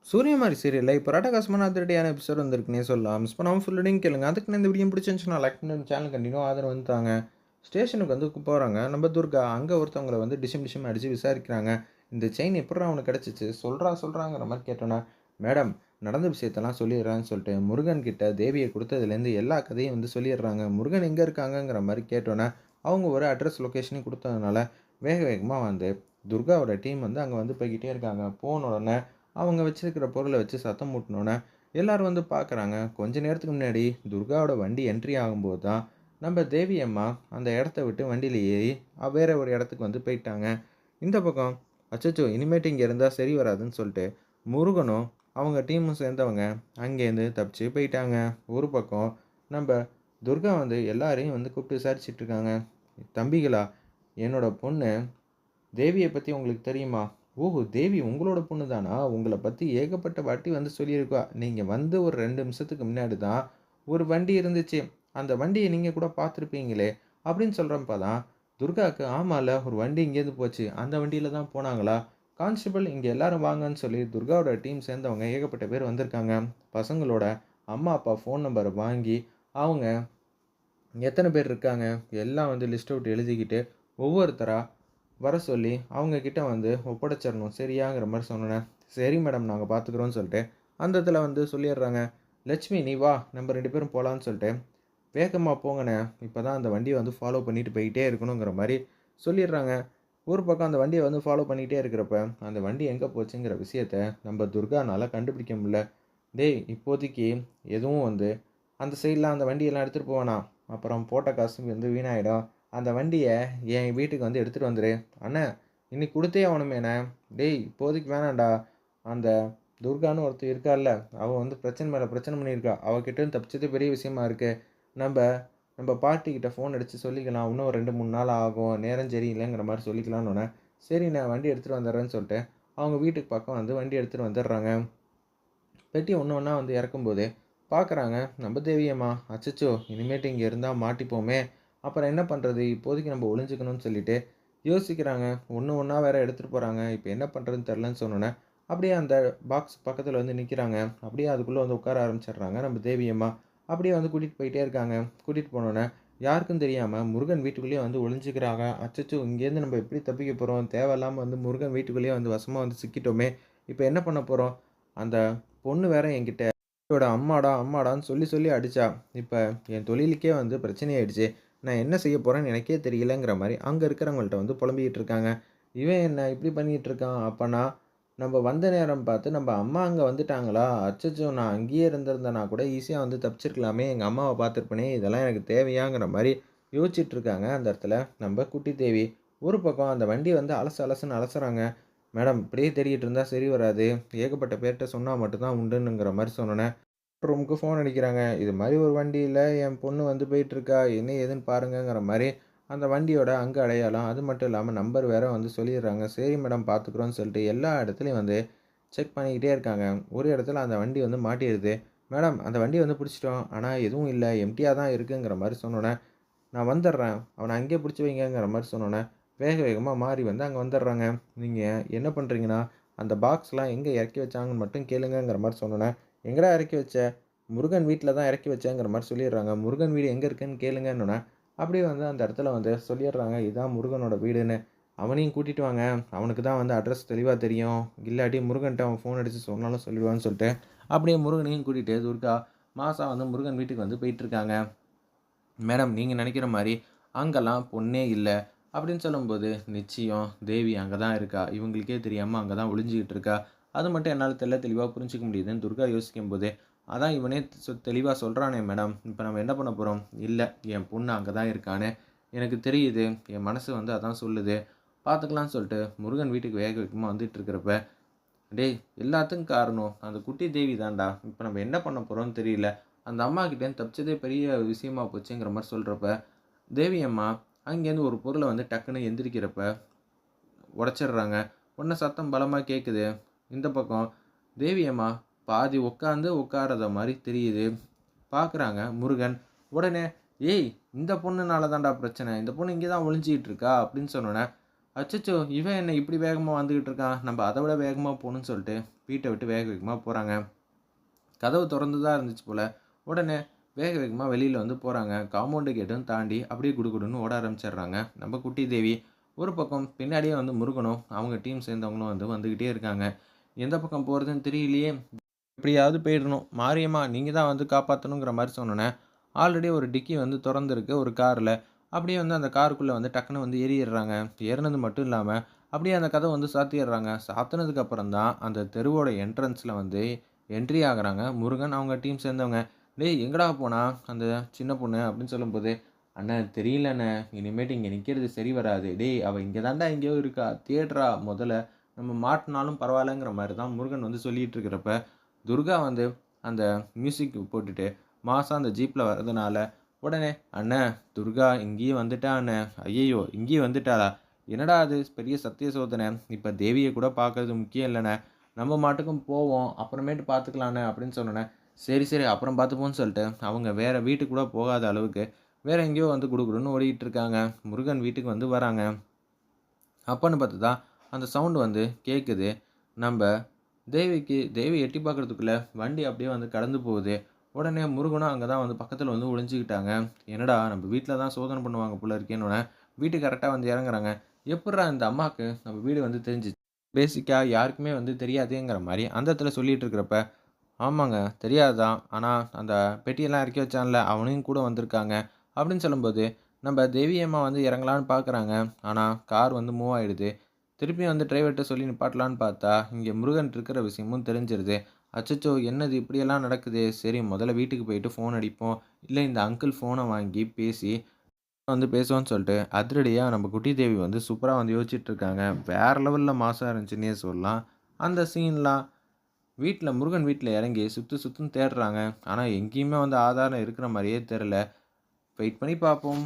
சூரியமாரி சீரியல்ல இப்போ ராட்டகாசமான அதிரடியான எபிசோட் வந்திருக்குன்னே சொல்லலாம். மிஸ் பண்ணாம ஃபுல் வீடியோவும் கேளுங்க. அதுக்குன்னு இந்த வீடியோ பிடிச்சிருந்துச்சுன்னா லைக் பண்ணி சேனல் கண்டினியூ ஆதரவு வந்து தாங்க. ஸ்டேஷனுக்கு வந்து போறாங்க. நம்ம துர்கா அங்க ஒருத்தவங்கள வந்து டிஷம் டிஷம் அடிச்சு விசாரிக்கிறாங்க. இந்த செயின் எப்புட்றா உனக்கு கிடைச்சுச்சு? சொல்றாங்கிற மாரி கேட்டோனே, மேடம் நடந்த விஷயத்தெல்லாம் சொல்லிடுறேன்னு சொல்லிட்டு முருகன் கிட்ட தேவிய குடுத்ததுலேருந்து எல்லா கதையும் வந்து சொல்லிடுறாங்க. முருகன் எங்க இருக்காங்கங்கிற மாரி கேட்டோனே, அவங்க ஒரு அட்ரஸ் லொகேஷனையும் குடுத்ததுனால வேக வேகமா வந்து துர்காவோட டீம் வந்து அங்க வந்து போய்க்கிட்டே இருக்காங்க. போன உடனே அவங்க வச்சிருக்கிற பொருள வச்சு சத்தம் மூட்டுனோனே, எல்லாரும் வந்து பார்க்குறாங்க. கொஞ்ச நேரத்துக்கு முன்னாடி துர்காவோட வண்டி என்ட்ரி ஆகும்போது தான், நம்ம தேவி அம்மா அந்த இடத்த விட்டு வண்டியில ஏறி வேற ஒரு இடத்துக்கு வந்து போயிட்டாங்க. இந்த பக்கம், அச்சச்சோ! இனிமேட்டு இங்க இருந்தா சரி வராதுன்னு சொல்ட்டு, முருகனும் அவங்க டீமும் சேர்ந்தவங்க அங்கேருந்து தப்பிச்சு போயிட்டாங்க. ஒரு பக்கம் நம்ப துர்கா வந்து எல்லாரையும் வந்து கூப்பிட்டு விசாரிச்சுட்டு இருக்காங்க. "தம்பிகளா, என்னோட பொண்ணு தேவிய பத்தி உங்களுக்கு தெரியுமா? ஓஹோ! தேவி உங்களோட பொண்ணு தானா? உங்கள பத்தி ஏகப்பட்ட வாட்டி வந்து சொல்லியிருக்கா. நீங்க வந்து ஒரு 2 நிமிஷத்துக்கு முன்னாடி தான் ஒரு வண்டி இருந்துச்சு. அந்த வண்டிய நீங்க கூட பார்த்துருப்பீங்களே! அப்படின்னு சொல்றப்ப தான் துர்காவுக்கு ஆமால்ல ஒரு வண்டி இங்கேருந்து போச்சு. அந்த வண்டியில தான் போனாங்களா? கான்ஸ்டபிள் இங்க எல்லாரும் வாங்கன்னு சொல்லி துர்காவோட டீம் சேர்ந்தவங்க ஏகப்பட்ட பேர் வந்திருக்காங்க. பசங்களோட அம்மா, அப்பா ஃபோன் நம்பர வாங்கி அவங்க எத்தன பேர் இருக்காங்க? எல்லாம் வந்து லிஸ்ட் அவுட் எழுதிக்கிட்டு ஒவ்வொருத்தரா வர சொல்லி, அவங்க கிட்ட வந்து ஒப்படைச்சிரணும். சரியாங்கிற மாரி சொன்னோனே, "சரி மேடம் நாங்க பார்த்துக்குறோம்னு" சொல்லிட்டு, அந்த இடத்துல வந்து சொல்லிடுறாங்க. "லட்சுமி நீ வா, நம்ம 2 பேரும் போலான்னு" சொல்லிட்டு, "வேகமா போங்கண்ணே. இப்பதான் அந்த வண்டிய வந்து ஃபாலோ பண்ணிட்டு போயிட்டே இருக்கணுங்கிற" மாரி சொல்லிடுறாங்க. ஒரு பக்கம் அந்த வண்டிய வந்து ஃபாலோ பண்ணிட்டே இருக்கிறப்ப, அந்த வண்டி எங்க போச்சுங்கிற விஷயத்த நம்ம துர்கானால கண்டுபிடிக்க முடியல. "டேய் இப்போதைக்கு எதுவும் வந்து அந்த சைட்லாம் அந்த வண்டியெல்லாம் எடுத்துட்டு போ வேணாம். அப்புறம் போட்ட காசு வந்து வீணாயிடும். அந்த வண்டிய என் வீட்டுக்கு வந்து எடுத்துட்டு வந்துரு." "அண்ணே! இன்னைக்கு குடுத்தே ஆவணுமேண்ணே." "டேய்! இப்போதைக்கு வேணாம்டா. அந்த துர்கான்னு ஒருத்தி இருக்கால்ல, அவ வந்து பிரச்சனை மேல பிரச்சனை பண்ணியிருக்கா. அவ கிட்டேருந்து தப்பிச்சதே பெரிய விஷயமா இருக்கு. நம்ப நம்ப பாட்டிகிட்ட ஃபோன் அடிச்சு சொல்லிக்கலாம். இன்னும் ஒரு 2, 3 நாள் ஆகும். நேரம் சரியில்லைங்கிற மாரி சொல்லிக்கலான்னோன்னே, "சரிண்ணே வண்டி எடுத்துட்டு வந்துடுறேன்னு" சொல்லிட்டு, அவங்க வீட்டுக்கு பக்கம் வந்து வண்டி எடுத்துட்டு வந்துடுறாங்க. பெட்டி ஒண்ணு ஒண்ணா வந்து இறக்கும்போது பார்க்குறாங்க, நம்ம தேவியம்மா. அச்சச்சோ! இனிமேட்டு இங்க இருந்தா மாட்டிப்போமே! அப்புறம் என்ன பண்றது? இப்போதைக்கு நம்ம ஒளிஞ்சுக்கணும்னு சொல்லிட்டு யோசிக்கிறாங்க. ஒண்ணு ஒண்ணா வேற எடுத்துட்டு போறாங்க. இப்ப என்ன பண்றதுன்னு தெரியலன்னு சொன்னோனே, அப்படியே அந்த பாக்ஸ் பக்கத்துல வந்து நிக்கிறாங்க. அப்படியே அதுக்குள்ள வந்து உட்கார ஆரம்பிச்சிடுறாங்க நம்ம தேவியம்மா. அப்படியே வந்து கூட்டிட்டு போயிட்டே இருக்காங்க. கூட்டிட்டு போனோனே, யாருக்கும் தெரியாம முருகன் வீட்டுக்குள்ளேயே வந்து ஒளிஞ்சுக்கிறாங்க. அச்சச்சோ! இங்கேருந்து நம்ம எப்படி தப்பிக்க போறோம்? தேவையில்லாம வந்து முருகன் வீட்டுக்குள்ளேயே வந்து வசமா வந்து சிக்கிட்டோமே! இப்ப என்ன பண்ண போறோம்? அந்த பொண்ணு வேற என்கிட்ட "இவட அம்மாடா, அம்மாடான்னு" சொல்லி சொல்லி அடிச்சா. இப்ப என் தொழிலுக்கே வந்து பிரச்சனையாயிடுச்சு. நான் என்ன செய்ய போறேன்னு எனக்கே தெரியலங்கிற மாரி அங்க இருக்கிறவங்கள்ட்ட வந்து புலம்பிக்கிட்டு இருக்காங்க. இவன் என்ன இப்படி பண்ணிட்டு இருக்கான்? அப்பன்னா நம்ப வந்த நேரம் பார்த்து நம்ப அம்மா அங்க வந்துட்டாங்களா? அச்சச்சோ! நான் அங்கேயே இருந்திருந்தேன்னா கூட ஈஸியா வந்து தப்பிச்சிருக்கலாமே! எங்க அம்மாவ பார்த்துருப்பனே! இதெல்லாம் எனக்கு தேவையாங்கிற மாரி யோசிச்சுட்டு இருக்காங்க அந்த இடத்துல நம்ப குட்டி தேவி. ஒரு பக்கம் அந்த வண்டி வந்து அலசு அலசுன்னு அலசுறாங்க. மேடம் இப்படியே தேடிட்டு இருந்தா சரி வராது. ஏகப்பட்ட பேர்ட்ட சொன்னா மட்டும் தான் உண்டுன்னுங்கிற மாரி சொன்னோனே, ரூமுக்கு ஃபோன் அடிக்கிறாங்க. இது மாரி ஒரு வண்டியில என் பொண்ணு வந்து போயிட்டுருக்கா. என்ன ஏதுன்னு பாருங்கங்கிற மாரி அந்த வண்டியோட அங்க அடையாளம், அது மட்டும் இல்லாம நம்பர் வேற வந்து சொல்லிடுறாங்க. சரி மேடம் பார்த்துக்குறோம்னு சொல்லிட்டு எல்லா இடத்துலயும் வந்து செக் பண்ணிக்கிட்டே இருக்காங்க. ஒரு இடத்துல அந்த வண்டி வந்து மாட்டிருது. மேடம் அந்த வண்டிய வந்து புடிச்சுட்டோம். ஆனா எதுவும் இல்ல. எம்ப்டியா தான் இருக்குங்கிற மாரி சொன்னோனே, நான் வந்துடுறேன். அவன அங்கேயே புடிச்சு வைங்கங்கிற மாரி சொன்னோனே, வேக வேகமா மாறி வந்து அங்க வந்துடுறாங்க. நீங்க என்ன பண்றீங்கன்னா, அந்த பாக்ஸ்லாம் எங்க இறக்கி வச்சாங்கன்னு மட்டும் கேளுங்கங்கிற மாரி சொன்னோனே, எங்கடா இறக்கி வச்ச? முருகன் வீட்ல தான் இறக்கி வச்சேங்கிற மாரி சொல்லிடுறாங்க. முருகன் வீடு எங்க இருக்குன்னு கேளுங்கன்னோனே, அப்படியே வந்து அந்த இடத்துல வந்து சொல்லிடுறாங்க. இதான் முருகனோட வீடுன்னு. அவனையும் கூட்டிட்டு வாங்க. அவனுக்கு தான் வந்து அட்ரஸ் தெளிவா தெரியும். இல்லாட்டி முருகன்ட்ட அவன் ஃபோன் அடிச்சு சொன்னாலும் சொல்லிடுவான்னு சொல்லிட்டு, அப்படியே முருகனையும் கூட்டிட்டு துர்கா மாசா வந்து முருகன் வீட்டுக்கு வந்து போயிட்டுருக்காங்க. மேடம் நீங்க நெனைக்கிற மாரி, அங்கலாம் பொண்ணே இல்ல. அப்படின்னு சொல்லும்போது, நிச்சயம் தேவி அங்க தான் இருக்கா. இவங்களுக்கே தெரியாம அங்க தான் ஒளிஞ்சுகிட்டு இருக்கா. அது மட்டும் என்னால தெளிவா புரிஞ்சுக்க முடியுதுன்னு துர்கா யோசிக்கும்போது, அதான் இவனே தெளிவா சொல்றானே மேடம். இப்ப நம்ம என்ன பண்ண போறோம்? இல்ல என் பொண்ணு அங்க தான் இருக்கான்னு எனக்கு தெரியுது. என் மனசு வந்து அதான் சொல்லுது. பார்த்துக்கலான்னு சொல்லிட்டு முருகன் வீட்டுக்கு வேக வேகமா வந்துட்டு இருக்கிறப்ப, டேய்! எல்லாத்துக்கும் காரணம் அந்த குட்டி தேவி தான்டா. இப்ப நம்ம என்ன பண்ண போறோம்னு தெரியல. அந்த அம்மாகிட்டேருந்து தப்பிச்சதே பெரிய விஷயமா போச்சேங்கிற மாரி சொல்றப்ப, தேவி அம்மா அங்கேருந்து ஒரு பொருள வந்து டக்குன்னு எந்திரிக்கிறப்ப உடைச்சிடுறாங்க. உடனே சத்தம் பலமா கேட்குது. இந்த பக்கம் தேவி அம்மா பாதி உட்கார்றத மாரி தெரியுது. பார்க்குறாங்க முருகன். உடனே, "ஏய்! இந்த பொண்ணுனால தான்டா பிரச்சனை. இந்த பொண்ணு இங்க தான் ஒளிஞ்சுகிட்டு இருக்கா" அப்படின்னு சொன்னோனே, அச்சச்சோ! இவன் என்ன இப்படி வேகமா வந்துகிட்டு இருக்கான். நம்ம அத விட வேகமா போணும்னு சொல்லிட்டு வீட்ட விட்டு வேக வேகமா போறாங்க. கதவு தொறந்து தான் இருந்துச்சு போல. உடனே வேக வேகமா வெளியில வந்து போறாங்க. காம்பவுண்ட் கேட்டும் தாண்டி அப்படியே குடுகுடுன்னு ஓட ஆரம்பிச்சர்றாங்க. நம்ம குட்டி தேவி. ஒரு பக்கம் பின்னாடியே வந்து முருகனும், அவங்க டீம் சேர்ந்தவங்களும் வந்து வந்துகிட்டே இருக்காங்க. எந்த பக்கம் போறதுன்னு தெரியலையே! எப்படியாவது போயிடணும். மாரியம்மா நீங்க தான் வந்து காப்பாத்தணுங்கிற மாரி சொன்னோனே, ஆல்ரெடி ஒரு டிக்கி வந்து தொறந்திருக்கு ஒரு கார்ல. அப்படியே வந்து அந்த காருக்குள்ள வந்து டக்குனு வந்து ஏறிர்றாங்க. ஏறுனது மட்டும் இல்லாம, அப்படியே அந்த கதவ வந்து சாத்திர்றாங்க. சாத்துனதுக்கு அப்புறம் தான் அந்த தெருவோட என்ட்ரன்ஸ்ல வந்து என்ட்ரி ஆகுறாங்க. முருகன் அவங்க டீம் சேர்ந்தவங்க. "டேய் எங்கடா போனா அந்த சின்ன பொண்ணு?" அப்படின்னு சொல்லும்போது, "அண்ணே தெரியல அண்ணே. இனிமேட்டு இங்க நிக்கிறது சரி வராது. டேய் அவ இங்க தான்டா எங்கேயோ இருக்கா. தேடுறா மொதல்ல. நம்ம மாட்டுனாலும் பரவாயில்லங்கிற" மாரி தான் முருகன் வந்து சொல்லிட்டு இருக்கிறப்ப, துர்கா வந்து அந்த மியூசிக் போட்டுட்டு மாஸா அந்த ஜீப்ல வரதுனால, உடனே "அண்ணே துர்கா இங்கேயும் வந்துட்டா அண்ணே. ஐயய்யோ! இங்கேயும் வந்துட்டாளா? என்னடா இது பெரிய சத்திய சோதனை. இப்ப தேவிய கூட பார்க்கறது முக்கியம் இல்லண்ணே. நம்ம மாட்டுக்கும் போவோம். அப்புறமேட்டு பார்த்துக்கலாண்ணே" அப்படின்னு சொன்னோனே, சரி, சரி அப்புறம் பார்த்துப்போம்ன்னு சொல்லிட்டு, அவங்க வேற வீட்டுக்கு கூட போகாத அளவுக்கு, வேற எங்கேயோ வந்து குடுகுடுன்னு ஓடிட்டு இருக்காங்க. முருகன் வீட்டுக்கு வந்து வராங்க. அப்பன்னு பார்த்து தான், அந்த சவுண்ட் வந்து கேட்குது. நம்ப தேவி எட்டி பார்க்கறதுக்குள்ள வண்டி அப்படியே வந்து கடந்து போகுது. உடனே முருகனும் அங்க தான் வந்து பக்கத்துல வந்து ஒளிஞ்சுக்கிட்டாங்க. என்னடா நம்ம வீட்ல தான் சோதனை பண்ணுவாங்க போல இருக்கேன்னோனே, வீட்டுக்கு கரெக்ட்டா வந்து இறங்குறாங்க. எப்புட்றா இந்த அம்மாக்கு நம்ம வீடு வந்து தெரிஞ்சுச்சு? பேசிக்கா யாருக்குமே வந்து தெரியாதேங்கிற மாரி அந்த இடத்துல சொல்லிட்டு இருக்கிறப்ப, ஆமாங்க. தெரியாது தான். ஆனா, அந்த பெட்டியெல்லாம் இறக்கி வச்சான்ல, அவனும் கூட வந்திருக்காங்க. அப்படின்னு சொல்லும்போது, நம்ப தேவி அம்மா வந்து இறங்கலான்னு பார்க்குறாங்க. ஆனா, கார் வந்து மூவ் ஆயிடுது. திருப்பியும் வந்து டிரைவர்ட்ட சொல்லி நிப்பாட்டலான்னு பார்த்தா, இங்க முருகன் இருக்கிற விஷயமும் தெரிஞ்சிருது. அச்சச்சோ! என்னது இப்படியெல்லாம் நடக்குதே! சரி முதல்ல வீட்டுக்கு போயிட்டு ஃபோன் அடிப்போம். இல்ல இந்த அங்கிள் ஃபோன வாங்கி பேசி வந்து பேசுவோம்ன்னு சொல்லிட்டு, அதிரடியா நம்ம குட்டி தேவி வந்து சூப்பரா வந்து யோசிச்சுட்டு இருக்காங்க. வேற லெவல்ல மாஸா இருந்துச்சுன்னே சொல்லலாம். அந்த சீன்லாம் முருகன் வீட்ல இறங்கி சுத்து சுத்துன்னு தேடுறாங்க. ஆனா, எங்கேயுமே வந்து ஆதாரம் இருக்கிற மாரியே தெரியல. வெயிட் பண்ணி பார்ப்போம்.